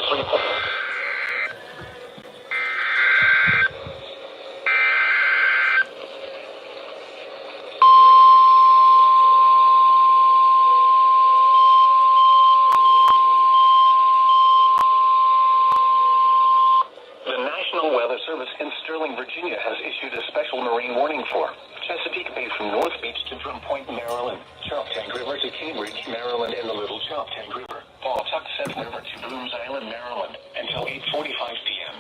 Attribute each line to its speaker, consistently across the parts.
Speaker 1: 3 points. The National Weather Service in Sterling, Virginia has issued a special marine warning for Chesapeake Bay from North Beach to Drum Point, Maryland, Choptank River to Cambridge, Maryland, and the Little Choptank River, Pawtucket River to Blooms Island, Maryland, until 8:45 p.m.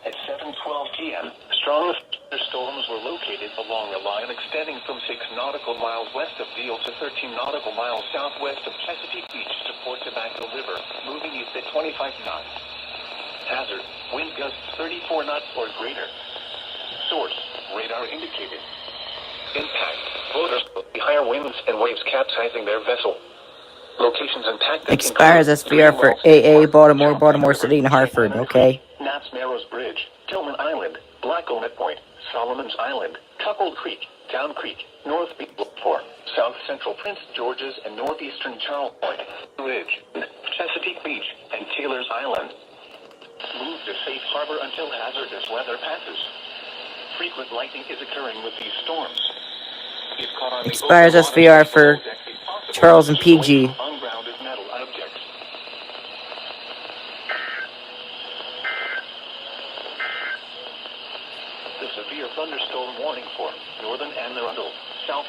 Speaker 1: At 7:12 p.m., strong thunderstorms were located along a line extending from 6 nautical miles west of Deal to 13 nautical miles southwest of Chesapeake Beach to Port Tobacco River, moving east at 25 knots. Hazard, wind gusts 34 knots or greater. Source, radar indicated. Impact, voters higher winds and waves capsizing their vessel. Locations and tactics.
Speaker 2: Expires SVR for AA, Baltimore, Baltimore City, and Hartford, okay?
Speaker 1: Knapp's Narrows Bridge, Tillman Island, Black Onet Point, Solomon's Island, Cuckold Creek, Down Creek, North Beach, South Central Prince George's and Northeastern Charles Point, Ridge, Chesapeake Beach, and Taylor's Island. Move to safe harbor until hazardous weather passes. Frequent lightning is occurring with these storms. If caught on
Speaker 2: Expires SVR for Charles and PG.
Speaker 1: Ungrounded metal objects. The severe thunderstorm warning for northern Anne Arundel, south